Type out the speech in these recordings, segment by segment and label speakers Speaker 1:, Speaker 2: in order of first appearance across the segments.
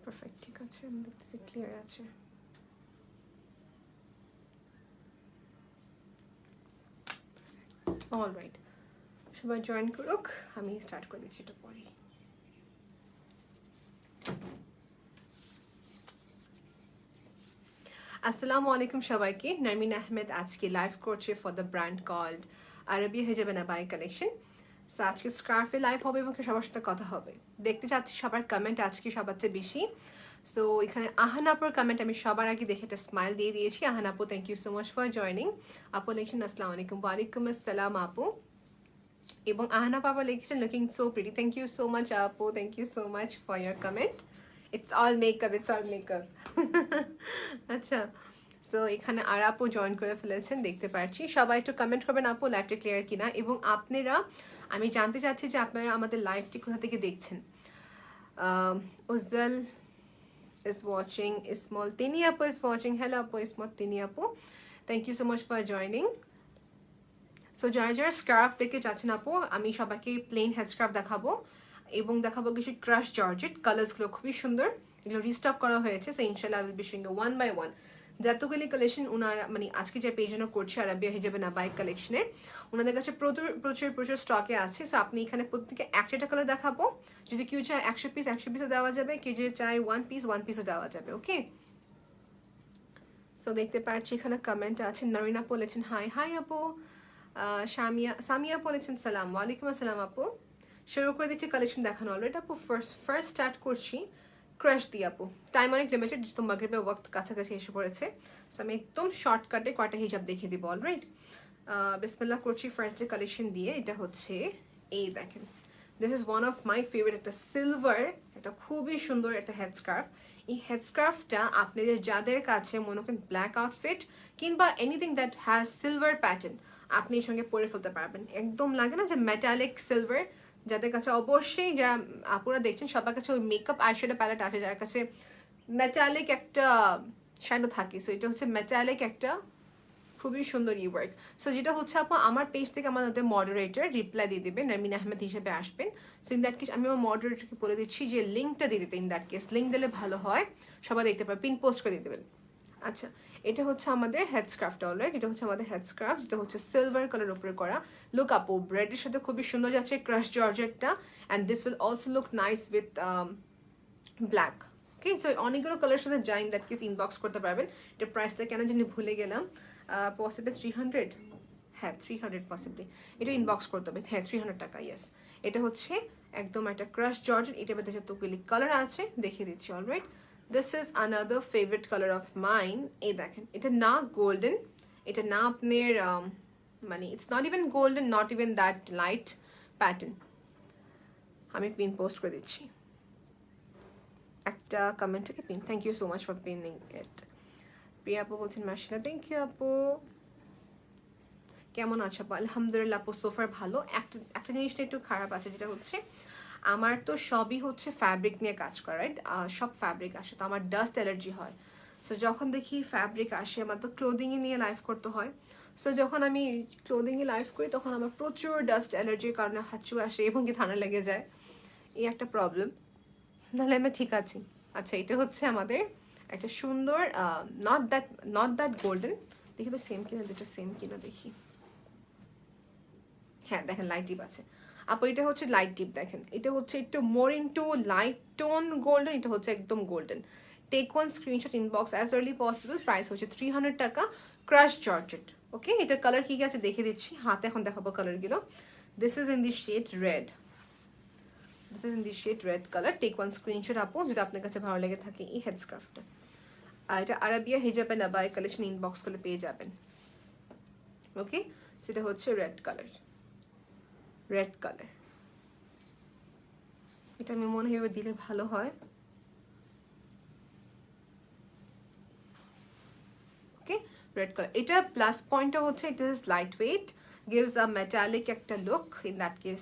Speaker 1: Perfect, ঠিক আছে, আমি দেখতেছি ক্লিয়ার আছে। অলরাইট, সবাই জয়েন করুক, আমি স্টার্ট করে দিচ্ছি এটা পরে। আসসালামু আলাইকুম সবাইকে। নারমিন আহমেদ আজকে লাইভ করছে ফর দ্য ব্র্যান্ড কল্ড আরবিয়া হিজাব আবায়া কালেকশন। সো আজকে স্কার্ফে লাইভ হবে এবং সবার সাথে কথা হবে। দেখতে চাচ্ছি সবার কমেন্ট আজকে সবার চেয়ে বেশি। সো এখানে আহান আপুর কমেন্ট আমি সবার আগে দেখে একটা স্মাইল দিয়ে দিয়েছি। আহান আপু, thank you so much for joining. আপু লিখছেন আসসালামু আলাইকুম। ওয়ালাইকুম আসসালাম আপু। এবং আহানা বাবা লিখেছেন looking so pretty, thank you so much আপু, thank you so much for your comment. It's all makeup, it's all makeup. আচ্ছা, সো এখানে আর আপু জয়েন করে ফেলেছেন দেখতে পাচ্ছি। সবাই একটু কমেন্ট করবেন আপু লাইভটা ক্লিয়ার কিনা, এবং আপনারা, আমি জানতে চাচ্ছি যে আপনারা আমাদের লাইভটি কোথা থেকে দেখছেন। উজ্জ্বল is watching, Ismol Tini Apu is watching. Hello Apu, Ismol Tini Apu, thank you so much for joining. So যারা যারা স্কার্ফ দেখতে চাচ্ছেন আপু, আমি সবাইকে প্লেন হেড স্কার্ফ দেখাবো এবং দেখাবো কিছু ক্রাশ জর্জেট। কালার্সগুলো খুবই সুন্দর, এগুলো রিস্টক করা হয়েছে। সো ইনশাল্লাহ will be showing one by one যতগুলি কালেকশন ওনার মানে আজকে যে পেজনো করছে আরাবিয়া হিজাব আবায়া কালেকশনের, ওনাদের কাছে প্রচুর প্রচুর প্রচুর স্টকে আছে। সো আপনি এখানে প্রত্যেকে একটা কালার দেখাবো। যদি কেউ চায় 100 পিস 100 পিসও দেওয়া যাবে, কেউ যদি চায় 1 পিসও দেওয়া যাবে। ওকে, সো দেখতে পাচ্ছি এখানে কমেন্ট আছে। নরিনা বলেছেন হাই হাই আপু। সামিয়া বলেছেন সালাম, ওয়ালাইকুম আসসালাম আপু। শুরু করে দিচ্ছি কালেকশন দেখানো। অলরেডি আপু ফার্স্ট স্টার্ট করছি ক্রাশ দিয়ে আপু। টাইম অনেক লিমিটেড, যেহেতু মাগরিবের ওয়াক্ত কাছাকাছি এসে পড়েছে। সো আমি একদম শর্টকাটে কয়টা হিজাব দেখিয়ে দিব। অলরাইট, বিসমিল্লাহ করছি ফার্স্ট ডে কালেকশন দিয়ে। এটা হচ্ছে, এই দেখেন, this is one of my favourite, একটা সিলভার, একটা খুবই সুন্দর একটা হেড স্কার্ফ। এই হেড স্কার্ফটা আপনাদের যাদের কাছে মনে করেন ব্ল্যাক আউটফিট কিংবা anything that has silver pattern, আপনি এর সঙ্গে পরে ফেলতে পারবেন। একদম লাগে না যে মেটালিক সিলভার, যাদের কাছে অবশ্যই, যারা আপুরা দেখছেন সবার কাছে ওই মেকআপ আইশ্যাডো প্যালেট আছে, যার কাছে মেটালিক একটা শ্যাডো থাকে। সো এটা হচ্ছে মেটালিক একটা খুবই সুন্দর ওয়ার্ক। সো যেটা হচ্ছে আপু, আমার পেজ থেকে আমাদের মডারেটর রিপ্লাই দিয়ে দেবেন, নারমিন আহমেদ হিসেবে আসবেন। সো ইন দ্যাট কেস আমি আমার মডারেটরকে বলে দিচ্ছি যে লিঙ্কটা দিয়ে দিতে। ইন দ্যাট কেস লিঙ্ক দিলে ভালো হয়, সবাই দেখতে পাবে, পিন পোস্ট করে দিয়ে দেবেন। আচ্ছা, এটা হচ্ছে আমাদের হেড স্কার্ফটা। অলরাইট, এটা হচ্ছে আমাদের হেড স্কার্ফ, যেটা হচ্ছে সিলভার কালার উপরে করা। লুক আপু, ব্রেডের সাথে খুবই সুন্দর যাচ্ছে ক্রাশ জর্জেটটা, and this will also look nice with black. Okay, so অনেকগুলো কালার সাথে যা ইন দ্যাট কেস ইনবক্স করতে পারবেন। এটা প্রাইসটা কেন জানি ভুলে গেলাম, পসিবল 300, হ্যাঁ 300 পসিবলি। এটা ইনবক্স করতে হবে, হ্যাঁ 300 টাকা, ইয়েস। এটা হচ্ছে একদম একটা ক্রাশ জর্জেট, এটা মধ্যে যতগুলি কালার আছে দেখিয়ে দিচ্ছি। Alright, this is another favourite colour of mine. এই দেখেন, এটা না গোল্ডেন, এটা না আপনার মানে it's not even golden, not even that light pattern. আমি পিন পোস্ট করে দিচ্ছি একটা কমেন্ট থেকে pin. Thank you so much for pinning it. Priya আপু বলছেন মার্শাল্লাহ, থ্যাংক ইউ আপু। কেমন আছো আপু? আলহামদুলিল্লাহ আপু, সোফার ভালো। একটা জিনিসটা একটু খারাপ আছে, যেটা হচ্ছে আমার তো সবই হচ্ছে ফ্যাব্রিক নিয়ে কাজ করা, রাইট? সব ফ্যাব্রিক আসে, তো আমার ডাস্ট অ্যালার্জি হয়। সো যখন দেখি ফ্যাব্রিক আসে, আমার তো ক্লোদিংয়ে নিয়ে লাইভ করতে হয়। সো যখন আমি ক্লোদিংয়ে লাইভ করি তখন আমার প্রচুর ডাস্ট অ্যালার্জির কারণে হাঁচু আসে এবং কি ঠান্ডা লেগে যায়। এই একটা প্রবলেম, নাহলে আমি ঠিক আছি। আচ্ছা, এটা হচ্ছে আমাদের একটা সুন্দর নট দ্যাট গোল্ডেন। দেখি তো সেম কিনা, দুটো সেম কিনা দেখি। হ্যাঁ দেখেন, লাইট ডিপ আছে আপু। এটা হচ্ছে লাইট ডিপ, দেখেন এটা হচ্ছে একটু more into light tone golden, এটা হচ্ছে একদম golden. Take one screenshot inbox as early possible. Price হচ্ছে 300 টাকা, ক্রাশ জর্জেট। ওকে, এটার কালার কি আছে দেখে দিচ্ছি, হাতে এখন দেখাবো কালারগুলো। This is in the shade red, this is in the shade red colour. Take one screenshot আপু যদি আপনার কাছে ভালো লেগে থাকে এই হেড স্কার্ফটা। আর এটা আরাবিয়া হিজাব আবায়া কালেকশন ইনবক্স করলে পেয়ে যাবেন। ওকে, সেটা হচ্ছে রেড কালার, রেড কালার। এটা আমি মনে হয় দিলে ভালো হয়। Okay, red colour. এটা প্লাস পয়েন্টটা হচ্ছে it is lightweight, gives a metallic একটা লুক। ইন দ্যাট কেস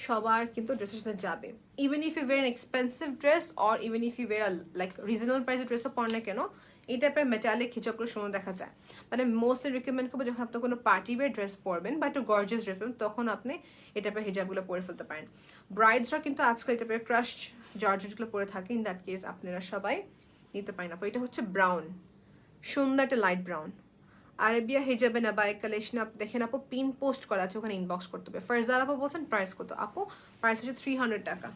Speaker 1: সবার কিন্তু ড্রেসের সাথে যাবে। Even if you wear an expensive dress or even if you wear like reasonable প্রাইসের ড্রেসও পর না কেন, এই টাইপের মেটালিক হিজাবগুলো সুন্দর দেখা যায়। মানে মোস্টলি রিকমেন্ড করবো যখন আপনি কোনো পার্টি ওয়্যার ড্রেস পরবেন বা একটু গর্জিয়াস ড্রেস পরবেন, তখন আপনি এই টাইপের হিজাবগুলো পরে ফেলতে পারেন। ব্রাইডসরা কিন্তু আজকাল এই টাইপের ক্রাশ জর্জেটগুলো পরে থাকে, ইন দ্যাট কেস আপনারা সবাই নিতে পারেন। আপু এটা হচ্ছে ব্রাউন, সুন্দর একটা লাইট ব্রাউন। আরেবিয়া হিজাবে না বাই কালেকশন দেখেন আপু, পিন পোস্ট করা আছে, ওখানে ইনবক্স করতে হবে। ফারজার আপু বলছেন প্রাইস কত? আপু প্রাইস হচ্ছে 300 টাকা।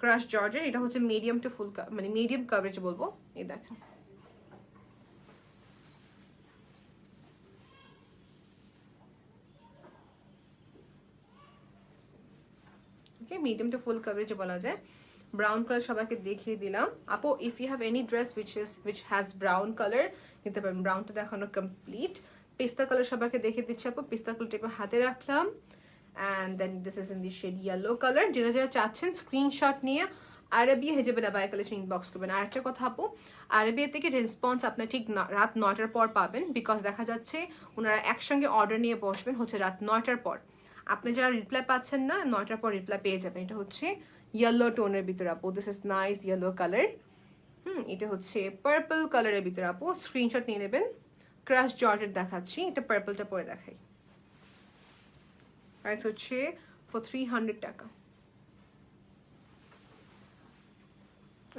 Speaker 1: ক্রাশ জর্জের, এটা হচ্ছে মিডিয়াম টু ফুল, মানে মিডিয়াম কভারেজ বলবো। এই দেখেন, okay, medium to full coverage বলা যায়। ব্রাউন কালার সবাইকে দেখিয়ে দিলাম। আপু if you have any dress which has brown colour নিতে পারবেন। ব্রাউনটা দেখানো কমপ্লিট। পিস্তা কালার সবাইকে দেখিয়ে দিচ্ছি আপু, পিস্তা কালারটা এবার হাতে রাখলাম। And then this is in the shade yellow colour. যারা যারা চাচ্ছেন স্ক্রিনশট নিয়ে আরবিয়া হিজাবে না বাই কালেকশন ইনবক্স করবেন। আর একটা কথা আপু, আরবিয়া থেকে রেসপন্স আপনার ঠিক রাত 9টার পর পাবেন, বিকজ দেখা যাচ্ছে ওনারা একসঙ্গে অর্ডার নিয়ে বসবেন হচ্ছে রাত 9টার পর। আপনি যারা রিপ্লাই পাচ্ছেন না, 9টার পর রিপ্লাই পেয়ে যাবেন। এটা হচ্ছে ইয়েলো টোনের ভিতরে আপু, this is nice yellow colour. এটা হচ্ছে পার্পল কালারের ভিতরে আপু, স্ক্রিনশট নিয়ে নেবেন। ক্রাশ জর্জেট দেখাচ্ছি, এটা পার্পলটা পরে দেখাই। প্রাইস হচ্ছে ফর 300 টাকা।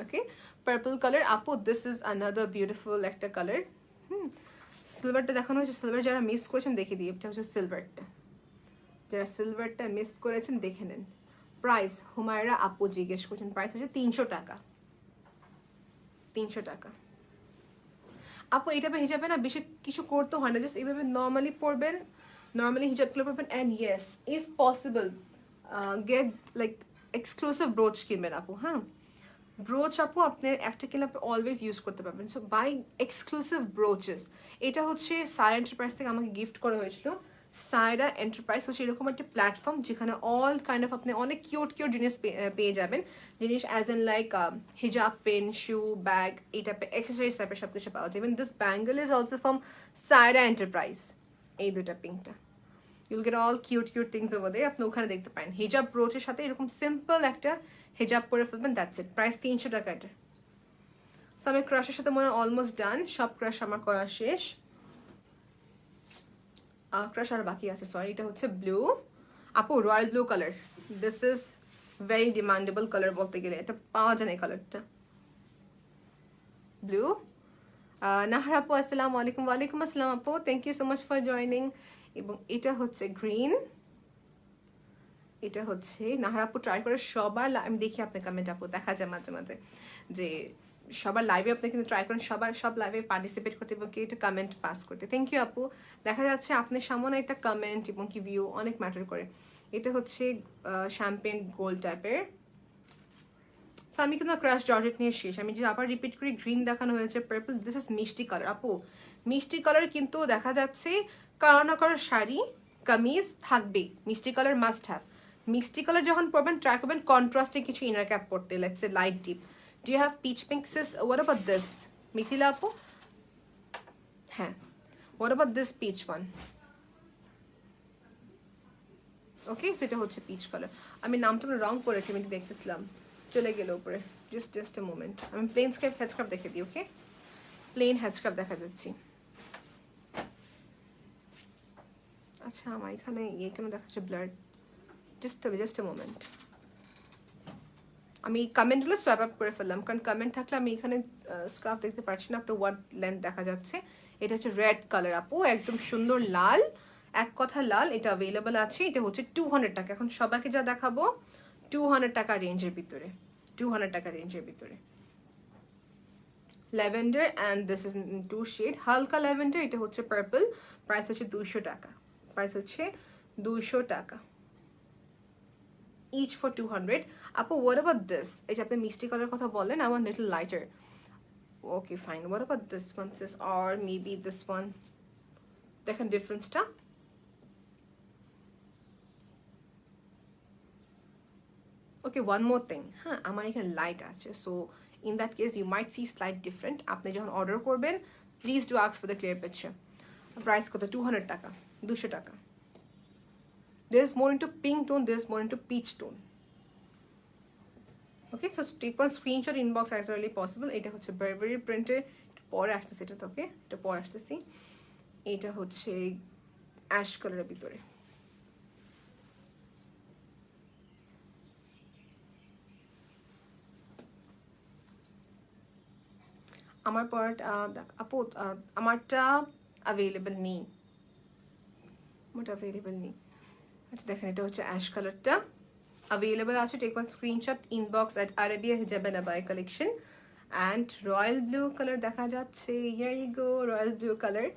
Speaker 1: ওকে, পার্পল কালার আপু, দিস ইজ আনাদার বিউটিফুল একটা কালার। সিলভারটা দেখানো হয়েছে, সিলভার যারা মিস করেছেন দেখে দিই। এটা হচ্ছে সিলভারটা, যারা সিলভারটা মিস করেছেন দেখে নেন। প্রাইস হুমায়রা আপু জিজ্ঞেস করছেন, প্রাইস হচ্ছে 300 টাকা। 300 টাকা আপু। এটা হিজাবে না বেশি কিছু করতে হয় না, জাস্ট এইভাবে নর্মালি পরবেন, নর্মালি হিজাবগুলো পরবেন। And yes, if possible gate like exclusive ব্রোচ কিনবেন আপু। হ্যাঁ, ব্রোচ আপু আপনি একটা কিনলে আপনি অলওয়েজ ইউজ করতে পারবেন। So buy exclusive brooches. এটা হচ্ছে সায়রা এন্টারপ্রাইজ থেকে আমাকে গিফট করা হয়েছিল। সায়রা এন্টারপ্রাইজ হচ্ছে এরকম একটা প্ল্যাটফর্ম যেখানে অল কাইন্ড অফ আপনি অনেক কিউট কিউট জিনিস পেয়ে যাবেন। জিনিস as an like hijab, pen, shoe, bag, এই টাইপের অ্যাক্সেসরিজ টাইপের সব কিছু পাওয়া যায়। Even this bangle is also from Saira enterprise. এই দুটা পিঙ্কটা, you'll get all cute cute things over there. আপনি ওখানে দেখতে পারেন হিজাব ব্রোচের সাথে এরকম সিম্পল একটা হিজাব পরে ফেলবেন, দ্যাটস ইট। প্রাইস 300 টাকা এটা। সো আমি ক্রাশের সাথে মনে হয় অলমোস্ট ডান, সব ক্রাশ আমার করা শেষ। ক্রাশ আর বাকি আছে, সরি। এটা হচ্ছে ব্লু আপু, royal blue colour. This is very demandable colour বলতে গেলে, এটা পাওয়া যায় না এই কালারটা। ব্লু। নাহার আপু আসসালামু আলাইকুম। ওয়ালাইকুম আসসালাম আপু, thank you so much for joining. এবং এটা হচ্ছে গ্রিন। এটা হচ্ছে নাহার আপু ট্রাই করে সবার, আমি দেখি আপনার কমেন্ট আপু, দেখা যায় মাঝে মাঝে যে সবার লাইভে আপনি কিন্তু ট্রাই করেন সব লাইভে পার্টিসিপেট করতে এবং কি এটা কমেন্ট পাস করতে। থ্যাংক ইউ আপু। দেখা যাচ্ছে আপনার সামনে একটা কমেন্ট এবং কি ভিউ অনেক ম্যাটার করে। এটা হচ্ছে শ্যাম্পেন গোল্ড টাইপের। সো আমি কিন্তু ক্রাশ জর্জেট নিয়ে শেষ। আমি যে আবার রিপিট করি, গ্রিন দেখানো হয়েছে, পার্পল, দিস ইজ মিষ্টি কালার আপু। মিষ্টি কালার কিন্তু দেখা যাচ্ছে কারো না কারো শাড়ি কামিজ থাকবেই, মিষ্টি কালার মাস্ট হ্যাভ। মিষ্টি কালার যখন পরবেন ট্রাই করবেন কন্ট্রাস্টে কিছু ইনার ক্যাপ পরতে, let's say light deep. Do you have peach pink sis? What about this Mithila আপু? হ্যাঁ, what about this peach one? Okay, সেটা হচ্ছে পিচ কালার। আমি নামটা রং করেছি, আমি দেখতেছিলাম, চলে গেল উপরে। জাস্ট এ মোমেন্ট, আমি প্লেন স্ক্রাব হেড স্ক্রাব দেখে দিই। ওকে, প্লেন হেড স্ক্রাব দেখা যাচ্ছি। আচ্ছা, আমার এখানে কেন দেখাচ্ছে ব্লার? জাস্ট এ মোমেন্ট, আমি কমেন্টগুলো সোয়াইপ আপ করে ফেললাম, কারণ কমেন্ট থাকলে আমি এখানে স্ক্রাব দেখতে পারছি না। একটা ওয়ার্ড লেন্থ দেখা যাচ্ছে। এটা হচ্ছে রেড কালার আপু, একদম সুন্দর লাল, এক কথা লাল। এটা অ্যাভেলেবল আছে। এটা হচ্ছে 200 টাকা। এখন সবাইকে যা দেখাবো 200 টাকা রেঞ্জের ভিতরে, 200 টাকা রেঞ্জের ভিতরে। Lavender and this is two shade, হালকা ল্যাভেন্ডার। এটা হচ্ছে পার্পল, প্রাইস হচ্ছে 200 টাকা। প্রাইস হচ্ছে 200 টাকা। each for 200. আপু what about this? এই যে আপনি মিষ্টি কালার কথা বললেন, I want little lighter. Okay, fine. What about this one sis, or maybe this one? দেখেন ডিফারেন্সটা। Okay, one more thing. হ্যাঁ, আমার এখানে লাইট আছে, so in that case you might see slight different. আপনি যখন অর্ডার করবেন please do ask for the clear picture. Price কত? 200 টাকা, 200 টাকা। There is more into pink tone, there is more into peach tone. Okay, so take one screenshot inbox as early possible. এটা হচ্ছে বারবারি প্রিন্টের, পরে আসতেছে এটা, ওকে এটা পরে আসতেছি। এটা হচ্ছে অ্যাশ কালারের ভিতরে। আমার পরাটা আপু আমারটা অ্যাভেলেবল নেই, আমারটা অ্যাভেলেবল নেই। আচ্ছা দেখেন এটা হচ্ছে অ্যাশ কালারটা available আছে। Take one screenshot inbox at Arabia hijab and abaya collection. And royal blue colour দেখা যাচ্ছে, here you go, royal blue colour.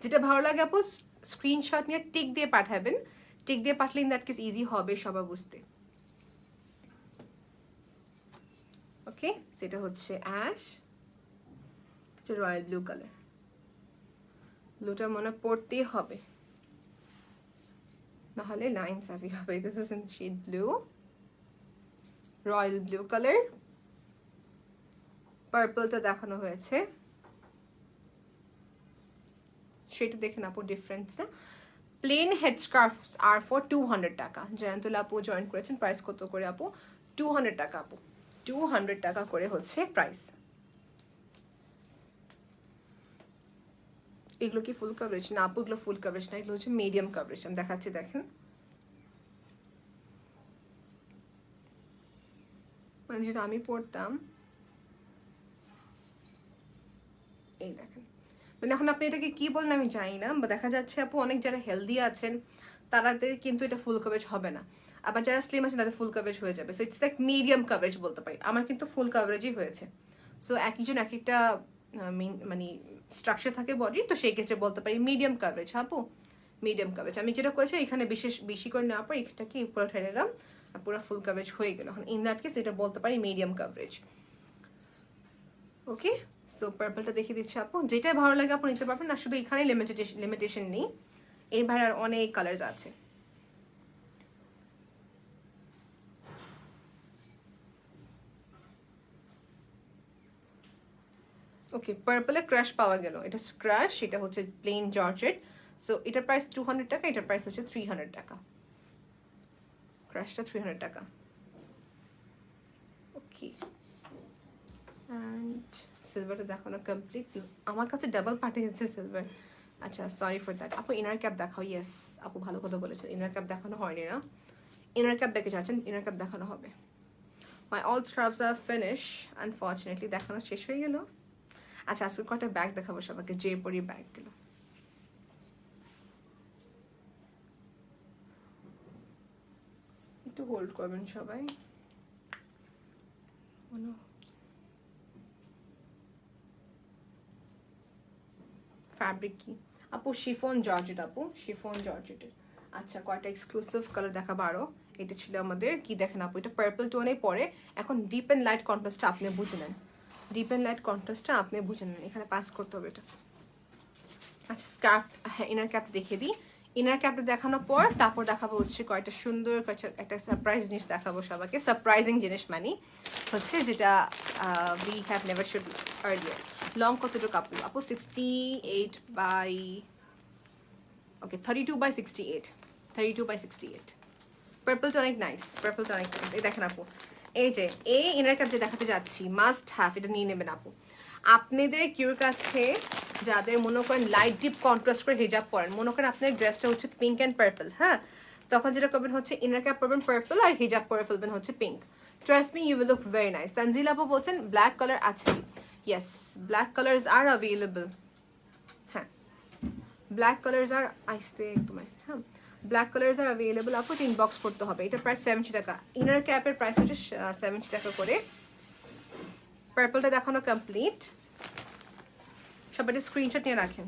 Speaker 1: যেটা ভালো লাগে আপু স্ক্রিনশট নিয়ে টিক দিয়ে পাঠাবেন, টিক দিয়ে পাঠালে ইন দ্যাট কেস ইজি হবে সবার বুঝতে। ওকে, সেটা হচ্ছে অ্যাশ, রয়্যাল ব্লু কালার। ব্লুটা মনে পড়তেই হবে, নাহলে লাইন সাফি হবে। This is in shade blue, royal blue colour. পার্পলটা দেখানো হয়েছে, সেটা দেখে আপু ডিফারেন্সটা। Plain head scarves are for 200 টাকা। জয়ন্তলা আপু জয়েন করেছেন। প্রাইস কত করে আপু? 200 টাকা আপু, 200 টাকা করে হচ্ছে প্রাইস। এগুলো কি ফুল কভারেজ? না আপু এগুলো ফুল কভারেজ না, এগুলো হচ্ছে মিডিয়াম কভারেজ। আমি দেখাচ্ছি দেখেন, মানে যেটা আমি পড়তাম এই দেখেন, মানে এখন আপনি এটাকে কি বলেন আমি জানি না, বা দেখা যাচ্ছে আপু অনেক যারা হেলদি আছেন তাদের কিন্তু এটা ফুল কভারেজ হবে না, আবার যারা স্লিম আছেন তাদের ফুল কভারেজ হয়ে যাবে। So it's like medium coverage বলতে পারি। আমার কিন্তু ফুল কভারেজই হয়েছে। সো একজন এক একটা মানে স্ট্রাকচার থাকে বডি, তো সেই ক্ষেত্রে বলতে পারি মিডিয়াম কভারেজ। আপু মিডিয়াম কভারেজ আমি যেটা করেছি এখানে বেশি করে নেওয়ার পর এটাকে উপরে উঠে নিলাম, পুরো ফুল কভারেজ হয়ে গেল। এখন ইন দ্যাট কেস এটা বলতে পারি মিডিয়াম কভারেজ। ওকে, সো পার্পলটা দেখিয়ে দিচ্ছি আপু, যেটা ভালো লাগে আপু নিতে পারবেন। না শুধু এখানে লিমিটেশন নেই, এই ভাই আর অনেক কালার্স আছে। ওকে, পার্পলে ক্রাশ পাওয়া গেল, এটা ক্রাশ, এটা হচ্ছে প্লেন জর্জেট। সো এটার প্রাইস 200 টাকা, এটার প্রাইস হচ্ছে 300 টাকা। ক্রাশটা 300 টাকা। ওকে, অ্যান্ড সিলভারটা দেখানো কমপ্লিট। আমার কাছে ডাবল পাঠিয়েছে সিলভার। আচ্ছা সরি ফর দ্যাট। আপু ইনার ক্যাপ দেখাও। ইয়েস আপু ভালো কথা বলেছেন, ইনার ক্যাপ দেখানো হয়নি না। ইনার ক্যাপ দেখে যাচ্ছেন, ইনার ক্যাপ দেখানো হবে। My all scrubs are finish, unfortunately দেখানো শেষ হয়ে গেল। আচ্ছা আজকে কটা ব্যাগ দেখাবো সবাইকে, যে পরি ব্যাগগুলো। একটু হোল্ড করবেন সবাই। ফ্যাব্রিক কি আপু? শিফন জর্জেট আপু, শিফন জর্জেটের। আচ্ছা কয়টা এক্সক্লুসিভ কালার দেখাবো আরো। এটা ছিল আমাদের কি দেখেন আপু, এটা পার্পল টোনে পরে। এখন ডিপ অ্যান্ড লাইট কন্ট্রাস্টটা আপনি বুঝে নেন, ডিপ অ্যান্ড লাইট কন্ট্রাস্টটা আপনি বুঝে নেন। এখানে পাস করতে হবে এটা। আচ্ছা স্কার্ফ, হ্যাঁ ইনার ক্যাপ দেখিয়ে দিই। ইনার ক্যাপটা দেখানোর পর তারপর দেখাবো হচ্ছে কয়টা সুন্দর একটা সারপ্রাইজ জিনিস দেখাবো সবাইকে। সারপ্রাইজিং জিনিস মানে হচ্ছে যেটা we have never should earlier. Long কতটুকু আপু? আপু 68 বাই, ওকে 32/68, 32/68। পার্পলটা অনেক নাইস, পার্পলটা অনেক নাইস। এই দেখেন আপু, এই যে এই ইনার ক্যাপ যে দেখাতে যাচ্ছি, মাস্ট হ্যাভ, এটা নিয়ে নেবেন আপু। আপনাদের কেউর কাছে যাদের মনে করেন লাইট ডিপ কন্ট্রাস্ট করে হিজাব পরেন, মনে করেন আপনার ড্রেসটা হচ্ছে পিঙ্ক অ্যান্ড পার্পল, হ্যাঁ, তখন যেটা করবেন হচ্ছে ইনার ক্যাপ পরবেন পার্পল আর হিজাব পরে ফেলবেন হচ্ছে pink. Trust me you will look very nice. Tanzil আপু বলছেন ব্ল্যাক কালার আছে। Yes, black colours are available. হ্যাঁ, ব্ল্যাক কালার্স আর আসতে একদম আসতে, হ্যাঁ ব্ল্যাক কালার্স আর অ্যাভেলেবল আপু। ইনবক্স করতে হবে। এটা প্রাইস 70 টাকা। ইনার ক্যাপের প্রাইস হচ্ছে 70 টাকা করে। পার্পলটা দেখানো কমপ্লিট। সবাই স্ক্রিনশট নিয়ে রাখেন।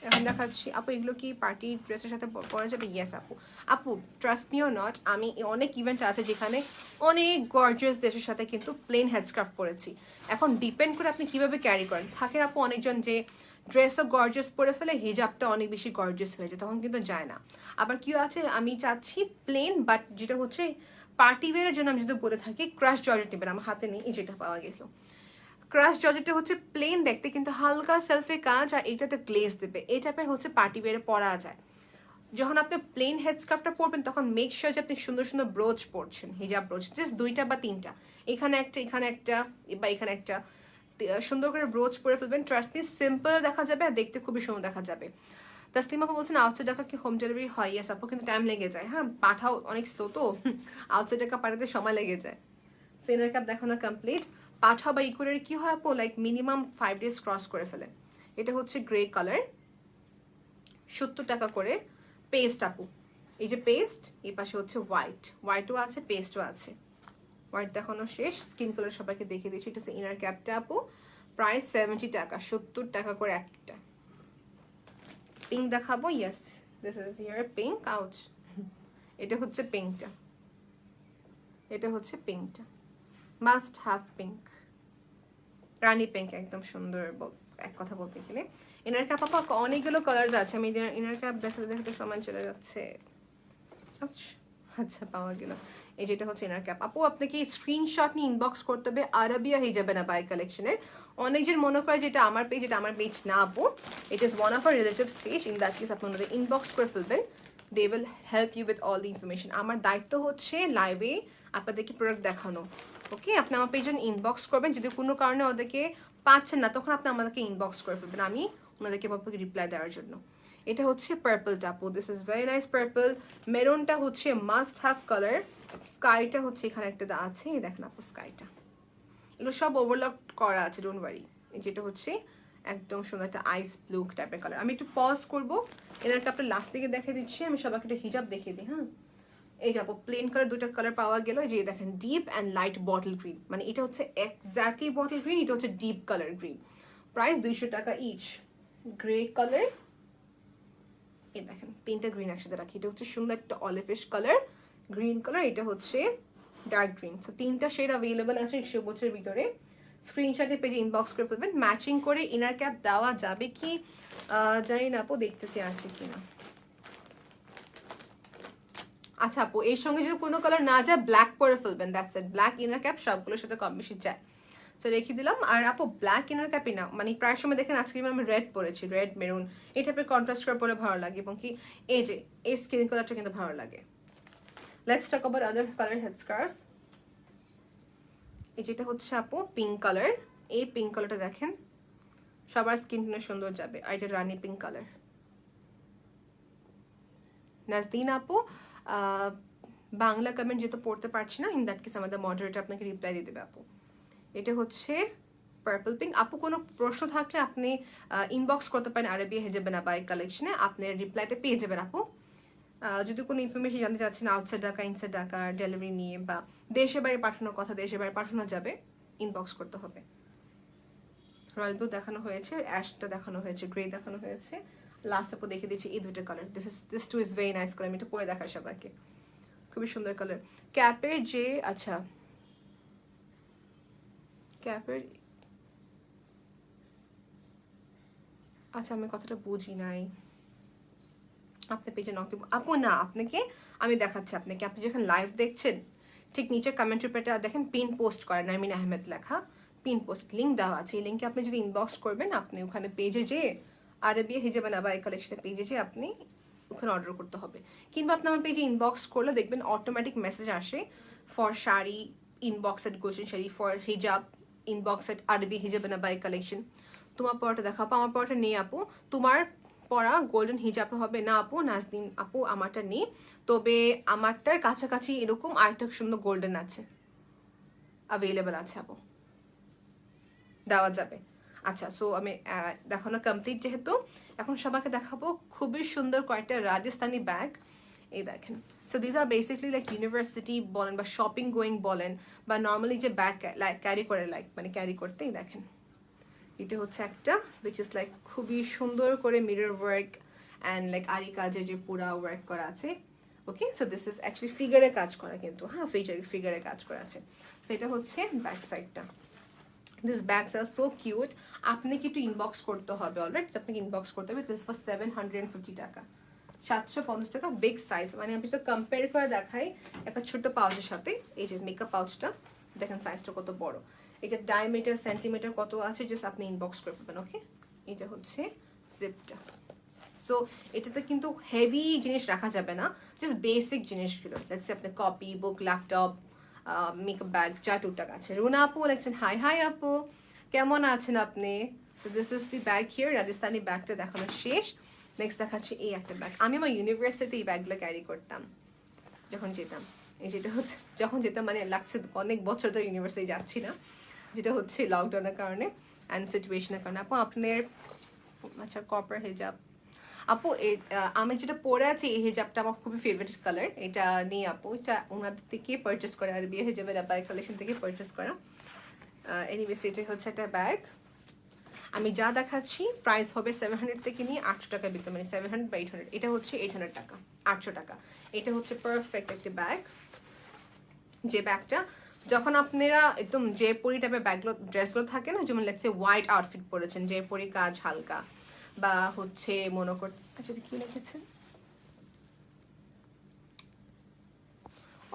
Speaker 1: এখন দেখাচ্ছি আপু, এগুলো কি পার্টি ড্রেসের সাথে পরা যাবে? ইয়েস আপু। আপু ট্রাস্ট মি অর নট, আমি অনেক ইভেন্ট আছে যেখানে অনেক গর্জিয়াস ড্রেসের সাথে কিন্তু প্লেন হেডস্কার্ফ পরেছি। এখন ডিপেন্ড করে আপনি কিভাবে ক্যারি করেন। থাকে আপু অনেকজন যে ড্রেসও গর্জিয়াস পরে ফেলে, হিজাবটা অনেক বেশি গর্জিয়াস হয়ে যায়, তখন কিন্তু যায় না। আবার কেউ আছে আমি চাচ্ছি প্লেন, বাট যেটা হচ্ছে পার্টি ওয়ারের জন্য আমি যদি বলে থাকি ক্রাশ জর্জেট নেবেন, আমার হাতে নেই, এই যেটা পাওয়া গেছিল ক্রাশ জর্জেটটা হচ্ছে প্লেন দেখতে কিন্তু হালকা সেলফের কাজ, আর এইটাতে গ্লেজ দেবে। এই টাইপের হচ্ছে পার্টি ওয়্যারে পরা যায়। যখন আপনি প্লেন হেডস্কার্ফটা পরবেন তখন মেক শিওর যে আপনি সুন্দর সুন্দর ব্রোচ পরছেন, হিজাব ব্রোচ, জাস্ট 2টা বা 3টা, এখানে একটা, এখানে একটা, বা এখানে একটা, সুন্দর করে ব্রোচ পরে ফেলবেন। ট্রাস্ট মি, সিম্পল দেখা যাবে আর দেখতে খুবই সুন্দর দেখা যাবে। তাসলিম আপু বলছেন আউটসাইড ঢাকা কি হোম ডেলিভারি হয়? ইয়েস আপু, কিন্তু টাইম লেগে যায়। হ্যাঁ, পাঠাও অনেক স্লো তো, আউটসাইড ঢাকা পাঠাতে সময় লেগে যায়। সেনার কাপ দেখানো কমপ্লিট। পাঠাও বা ইকুয়ারি কি হয় আপু, লাইক মিনিমাম 5 days ক্রস করে ফেলে। এটা হচ্ছে গ্রে কালার, 70 টাকা করে। পেস্ট আপু, এই যে পেস্ট, এই পাশে হচ্ছে হোয়াইটও আছে, পেস্টও আছে। হোয়াইট দেখানো শেষ, স্কিন কালার সবাইকে দেখিয়ে দিচ্ছি। এটা হচ্ছে ইনার ক্যাপটা আপু, প্রাইস 70 টাকা, 70 টাকা করে একটা। পিঙ্ক দেখাবো, yes this is your pink out. এটা হচ্ছে পিঙ্কটা, এটা হচ্ছে পিঙ্কটা, must have pink, rani pink, একদম সুন্দর এক কথা বলতে গেলে। ইনার ক্যাপ আপা অনেকগুলো কালার আছে, আমি ইনার ক্যাপ দেখাতে দেখাতে সময় চলে যাচ্ছে। আচ্ছা পাওয়া গেল। এই যেটা হচ্ছে ইনার ক্যাপ আপু, আপনাকে স্ক্রিনশট নিয়ে ইনবক্স করতে হবে আরাবিয়া হিজাব বাই কালেকশনের। অনেকজন মনে করে যেটা আমার পেজ, এটা আমার পেজ না আপু, it is one of our relatives page. In that case আপনারা ইনবক্স করে ফেলবেন, they will help you with all the information. আমার দায়িত্ব হচ্ছে লাইভে আপনাদেরকে প্রোডাক্ট দেখানো। ওকে, আপনি আমার পেজে ইনবক্স করবেন, যদি কোনো কারণে ওদেরকে পাচ্ছেন না তখন আপনি আমাদেরকে ইনবক্স করে ফেলবেন, আমি ওনাদেরকে আপনাকে রিপ্লাই দেওয়ার জন্য। এটা হচ্ছে পার্পলটা আপু, this is very nice purple. মেরুনটা হচ্ছে মাস্ট হ্যাভ কালার। স্কাইটা হচ্ছে এখানে একটা আছে, দেখেন আপু স্কাইটা, এগুলো সব ওভারলক করা আছে, ডোন্ট ওয়ারি। যেটা হচ্ছে একদম সুন্দর একটা আইস ব্লু টাইপের কালার। আমি একটু পজ করবো, এনার কাপটা লাস্ট দিকে দেখে দিচ্ছি, আমি সবাইকে একটা হিজাব দেখিয়ে দিই। হ্যাঁ, এই যাবো প্লেন কালার, দুটো কালার পাওয়া গেল। যে দেখেন deep and light bottle green, মানে এটা হচ্ছে এক্স্যাক্টলি বটল গ্রিন, এটা হচ্ছে ডিপ কালার গ্রিন। প্রাইস 200 টাকা ইচ। গ্রে কালার, এই দেখেন 3টা গ্রিন একসাথে রাখি। এটা হচ্ছে সুন্দর একটা অলিভিশ কালার, গ্রিন কালার, এটা হচ্ছে ডার্ক গ্রিন। সো 3টা শেড অ্যাভেলেবল আছে সবুজের ভিতরে। স্ক্রিনশটে পেজে ইনবক্স করে ফেলবেন। ম্যাচিং করে ইনার ক্যাপ দেওয়া যাবে কি জানি না আপু, দেখতেছি আছে কিনা। আচ্ছা আপু, এর সঙ্গে যদি কোনো কালার না যায় ব্ল্যাক পরে ফেলবেন, that's it. Black inner cap সবগুলোর সাথে কম বেশি যায়, সো রেখে দিলাম। আর আপু ব্ল্যাক ইনার ক্যাপই না, মানে প্রায় সময় দেখেন আজকে আমি রেড পরেছি, রেড মেরুন এই টাইপের কন্ট্রাস্ট করে পরে ভালো লাগে, এবং কি এই যে এই স্কিন কালারটা কিন্তু ভালো লাগে। Let's talk about other colour head scarf. এই যেটা হচ্ছে আপু পিঙ্ক কালার, এই পিঙ্ক কালারটা দেখেন সবার স্কিন টোনে সুন্দর যাবে। আর এটা রানি পিঙ্ক কালার। নাজদিন আপু, বাংলা কমেন্ট যেহেতু পড়তে পারছি না, ইন দ্যাট কেস আমাদের মডারেটর আপনাকে রিপ্লাই দিয়ে দেবে আপু। এটা হচ্ছে পার্পল পিঙ্ক আপু, কোনো প্রশ্ন থাকলে আপনি ইনবক্স করতে পারেন আরবিয়া হিজাব বাই কালেকশনে, আপনার রিপ্লাইটা পেয়ে যাবেন আপু। যদি কোনো ইনফরমেশন জানতে চাচ্ছেন outside Dhaka inside Dhaka delivery নিয়ে, বা দেশের বাইরে পাঠানোর কথা, দেশের বাইরে পাঠানো যাবে, ইনবক্স করতে হবে। রয়্যাল ব্লু দেখানো হয়েছে, অ্যাশটা দেখানো হয়েছে, গ্রে দেখানো হয়েছে। লাস্ট আপু দেখে দিচ্ছি এই দুটো colour, this too is very nice colour. আমি এটা পরে দেখাই সবাইকে, খুবই সুন্দর কালার। ক্যাপের যে, আচ্ছা ক্যাপের, আচ্ছা আমি কথাটা বুঝি নাই। আপনি পেজে নক আপু, না আপনাকে আমি দেখাচ্ছি আপনাকে, আপনি যখন লাইভ দেখছেন ঠিক নিচে কমেন্ট রিপোর্টে দেখেন পিন পোস্ট করেন নারমিন আহমেদ লেখা, পিন পোস্ট লিঙ্ক দেওয়া আছে। এই লিঙ্কে আপনি যদি ইনবক্স করবেন, আপনি ওখানে পেজে যেয়ে আরবিয়া হিজাব বাই কালেকশনের পেজে যেয়ে আপনি ওখানে অর্ডার করতে হবে। কিংবা আপনি আমার পেজে ইনবক্স করলে দেখবেন অটোমেটিক মেসেজ আসে, for sari inbox at Gulshan sari, for hijab inbox at আরবি হিজাব বাই কালেকশন। তোমার পড়াটা দেখাবো, আমার পড়াটা নেই আপু। তোমার পরা গোল্ডেন হিজাব হবে না আপু, নাজদিন আপু আমারটা নেই, তবে আমারটার কাছাকাছি এরকম আরেকটা সুন্দর গোল্ডেন আছে, অ্যাভেলেবেল আছে আপু, দেওয়া যাবে। আচ্ছা, সো আমি দেখানো কমপ্লিট যেহেতু, এখন সবাইকে দেখাবো খুবই সুন্দর কয়েকটা রাজস্থানি ব্যাগ। এই দেখেন, so this are basically like university বলেন বা শপিং গোয়িং বলেন, বা নর্মালি যে ব্যাগ ক্যারি করে, লাইক মানে ক্যারি করতেই দেখেন। এটা হচ্ছে একটা উইচ ইজ লাইক খুবই সুন্দর করে মিরর ওয়ার্ক অ্যান্ড লাইক আরি কাজে যে পুরা ওয়ার্ক করা আছে। ওকে, সো দিস ইজ অ্যাকচুয়ালি ফিগারে কাজ করা, কিন্তু হ্যাঁ ফিগারে কাজ করা আছে। সো এটা হচ্ছে ব্যাক সাইডটা। This bags are so cute. আপনাকে একটু ইনবক্স করতে হবে, অলরাইট আপনাকে ইনবক্স করতে হবে। দিস ফর 750 টাকা, 750 টাকা, বিগ সাইজ। মানে আমি তো কম্পেয়ার করে দেখাই একটা ছোট পাউচের সাথে। এই যে মেকআপ পাউচটা, দেখেন সাইজটা কত বড়, এটা ডায়ামিটার সেন্টিমিটার কত আছে জাস্ট আপনি ইনবক্স করে পাবেন। ওকে, এটা হচ্ছে জিপটা। সো এটাতে কিন্তু হেভি জিনিস রাখা যাবে না, জাস্ট বেসিক জিনিসগুলো, লেটস সে আপনি কপি, বুক, ল্যাপটপ, মেকআপ ব্যাগ যা টুকটাক আছে। রুনা আপু লিখছেন হাই হাই আপু, কেমন আছেন আপনি? So this is the bag here, Rajasthani ব্যাগটা দেখানো শেষ। নেক্সট দেখাচ্ছি এই একটা ব্যাগ, আমি আমার ইউনিভার্সিটি এই ব্যাগগুলো ক্যারি করতাম যখন যেতাম। এই যেটা হচ্ছে যখন যেতাম মানে লাগছে অনেক বছর ধরে ইউনিভার্সিটি যাচ্ছি না, যেটা হচ্ছে লকডাউনের কারণে অ্যান্ড সিচুয়েশনের কারণে। আপু আপনার আচ্ছা কপার হিজাব আপু, আমি যেটা পরে আছি এই হিজাবটা আমার খুবই ফেভারিট কালার, এটা নিয়ে আপু এটা ওনাদের থেকে পারচেস করা, আর বিয়ে হিজাবের আব্বাই কালেকশন থেকে পারচেস করা। এনিওয়েস এটা হচ্ছে একটা ব্যাগ, আমি যা দেখাচ্ছি প্রাইস হবে 700 থেকে নিয়ে 800 টাকা বিক্রি, মানে 700 বা 800, এটা হচ্ছে 800 টাকা, 800 টাকা। এটা হচ্ছে পারফেক্ট একটি ব্যাগ, যে ব্যাগটা যখন আপনারা একদম যে পরি টাইপের ব্যাগগুলো ড্রেসগুলো থাকে না, যেমন লেটস সে হোয়াইট আউটফিট পরেছেন, যে পরি কাজ হালকা, বা হচ্ছে মনে কর, আচ্ছা এটা কি লিখেছেন,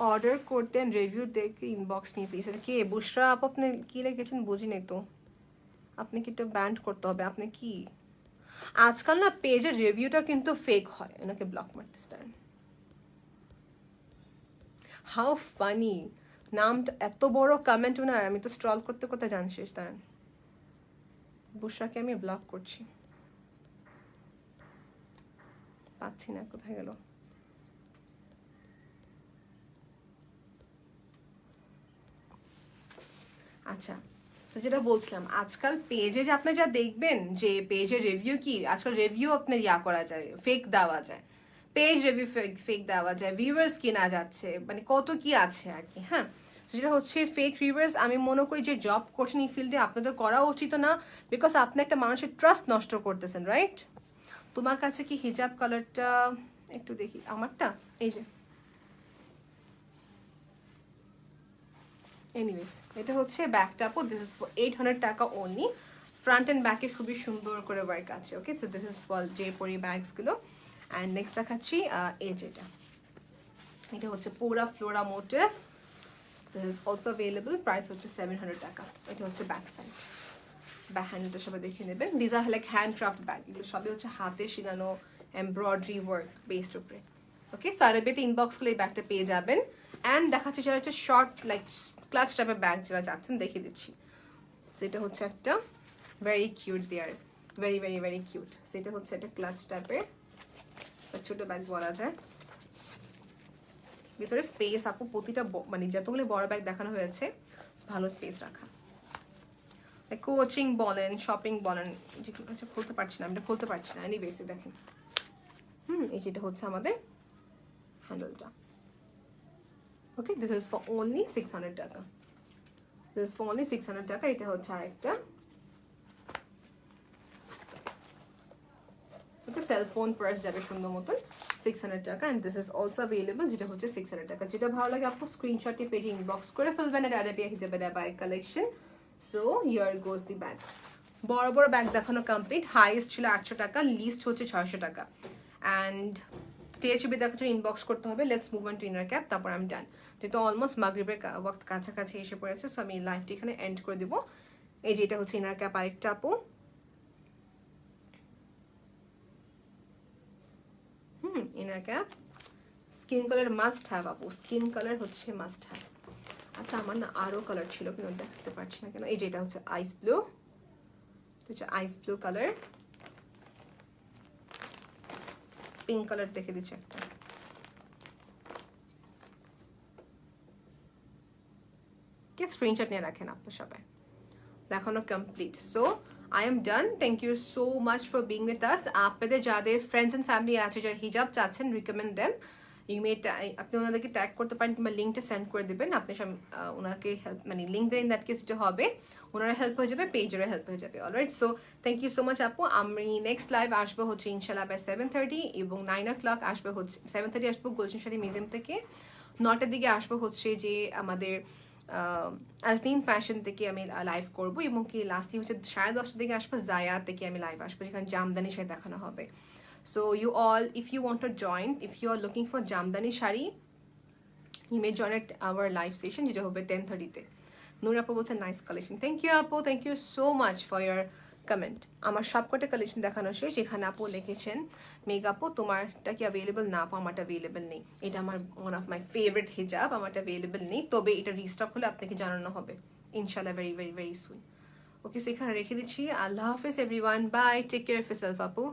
Speaker 1: অর্ডার করতেন রিভিউ দেখে ইনবক্স নিয়ে প্লিজ। এটা কি বুশরা আপু, আপনি কি লিখেছেন বুঝিনি তো, আপনি কি এটা ব্যান্ড করতে হবে, আপনি কি আজকাল না পেজের রিভিউটা কিন্তু ফেক হয়, ওনাকে ব্লক মারতে পারেন। হাউ ফানি, নামটা এত বড় কমেন্ট ওনার, আমি তো স্ক্রল করতে করতে জানছিস দাঁড়ান, বুশরাকে আমি ব্লক করছি, পাচ্ছি না, কোথায় গেল? আচ্ছা, তো যেটা বলছিলাম, আজকাল পেজে যে আপনি যা দেখবেন যে পেজের রিভিউ কি, আজকাল রিভিউ আপনার ইয়া করা যায়, ফেক দেওয়া যায়, পেজ রিভিউ ফেক দেওয়া যায়, ভিউয়ার্স কেনা যাচ্ছে, মানে কত কি আছে আর কি। হ্যাঁ, যেটা হচ্ছে ফেক রিভিউয়ার্স, আমি মনে করি যে জব করছেন এই ফিল্ডে আপনাদের করা উচিত না, বিকজ আপনি একটা মানুষের ট্রাস্ট নষ্ট করতেছেন, রাইট? তোমার কাছে কি হিজাব কালারটা একটু দেখি, আমারটা এই যে, এনিওয়েজ এটা হচ্ছে ব্যাগটা আপু, দিস ইজ ফর 800 টাকা অনলি, ফ্রন্ট অ্যান্ড ব্যাকে খুবই সুন্দর করে ওয়ার্ক আছে। ওকে, সো দিস ইজ ফর যে পরি ব্যাগসগুলো। অ্যান্ড নেক্সট দেখাচ্ছি এই যেটা, এটা হচ্ছে পুরা floral motif, this is also available, price হচ্ছে 700 টাকা। এটা হচ্ছে ব্যাক সাইড, ব্যাক হ্যান্ডটা সবাই দেখে নেবেন, this are like handcraft bag, এগুলো সবই হচ্ছে হাতে শিলানো এমব্রয়ডারি ওয়ার্ক বেসড উপরে। ওকে, সারাবেতে ইনবক্সগুলো এই ব্যাগটা পেয়ে যাবেন। অ্যান্ড দেখাচ্ছি যারা হচ্ছে শর্ট লাইক ক্লাচ টাইপের ব্যাগ যারা চাচ্ছেন দেখিয়ে দিচ্ছি। সেটা হচ্ছে একটা ভেরি কিউট দেয়ার, ভেরি ভেরি ভেরি কিউট। সেটা হচ্ছে একটা ক্লাচ টাইপের ছোট ব্যাগ বলা যায়, ভিতরে স্পেস আপু প্রতিটা মানে যতগুলো বড় ব্যাগ দেখানো হয়েছে ভালো স্পেস রাখা, কোচিং বলেন শপিং বলেন, আচ্ছা খুলতে পারছি না, আমি এটা খুলতে পারছি না, এনি বেসিক দেখেন। এই যেটা হচ্ছে আমাদের হ্যান্ডেলটা। ওকে, দিস ইজ ফর অনলি 600 টাকা, দিস ইজ ফর অনলি 600 টাকা। এটা হচ্ছে আরেকটা, ওকে, সেলফোন পার্স যাবে সুন্দর মতন, 600 টাকা। And this is also available, যেটা হচ্ছে 600 টাকা। যেটা ভালো লাগে আপু স্ক্রিনশটটি পেজে ইনবক্স করে ফেলবেন, আর আরাবিয়া হিজাবের bag collection. So here goes the bag, বড় বড় ব্যাগ দেখানো কমপ্লিট, হাইয়েস্ট ছিল 800 টাকা, লিস্ট হচ্ছে 600 টাকা। অ্যান্ড টিএচবি দেখার জন্য ইনবক্স করতে হবে। Let's move on to inner cap, তারপর আমি ডান, যেহেতু অলমোস্ট মাগরিবের ওয়াক্ত কাছাকাছি এসে পড়েছে, সো আমি লাইভটি এখানে এন্ড করে দিব। এই যে এটা হচ্ছে ইনার ক্যাপ আরেকটা আপু, inner cap skin colour must have আপু, স্কিন কালার হচ্ছে মাস্ট হ্যাভ। আচ্ছা আমার না আরও কালার ছিল কিন্তু দেখতে পাচ্ছি না কেন, এই যে এটা হচ্ছে আইস ব্লু, হচ্ছে আইস ব্লু কালার, পিঙ্ক কালার দেখে দিচ্ছি একটা, কে স্ক্রিনশট নিয়ে রাখেন আপনার সবাই, দেখানো complete. So I am done, thank you so much for being with us. আপনাদের যাদের ফ্রেন্ডস অ্যান্ড ফ্যামিলি আছে যারা হিজাব চাচ্ছেন, রিকমেন্ড দেন, আপনি ওনাদেরকে ট্যাগ করতে পারেন কিংবা লিঙ্কটা সেন্ড করে দেবেন, আপনি সব ওনাকে হেল্প মানে লিঙ্ক দেন, দ্যাট কেস যেটা হবে ওনারা হেল্প হয়ে যাবে, পেজেরও হেল্প হয়ে যাবে। Alright, so thank you so much আপু। আমি নেক্সট লাইভ আসবো হচ্ছে ইনশাল্লাহ বাই 7:30 এবং 9 o'clock আসবে হচ্ছে, 7:30 আসবো গুলশান শাড়ি মিউজিয়াম থেকে, 9টার দিকে আসবো হচ্ছে যে আমাদের আজদিন ফ্যাশন থেকে আমি লাইভ করবো, এবং কি লাস্টলি হচ্ছে 10:30 দিকে আসবো জায়া থেকে আমি লাইভ আসবো, যেখানে জামদানি শাড়ি দেখানো হবে। So you all, if you want to join, if you are looking for Jamdani sari, you may join at our live session, যেটা হবে 10:30 তে। নূর আপু বলছে নাইস কালেকশন। থ্যাংক ইউ আপু, thank you so much for your comment. আমার সবকটা collection দেখানো শেষ। যেখানে আপু লিখেছেন মেঘ আপু তোমারটা কি অ্যাভেলেবল? না আপু আমারটা অ্যাভেলেবল নেই। এটা আমার ওয়ান অফ মাই ফেভারিট হিজাব, আমারটা অ্যাভেলেবল নেই, তবে এটা রিস্টক হলে আপনাকে জানানো হবে ইনশাল্লাহ very very very soon. Okay, so এখানে রেখে দিচ্ছি। আল্লাহ হাফিজ everyone, bye, take care of yourself আপু।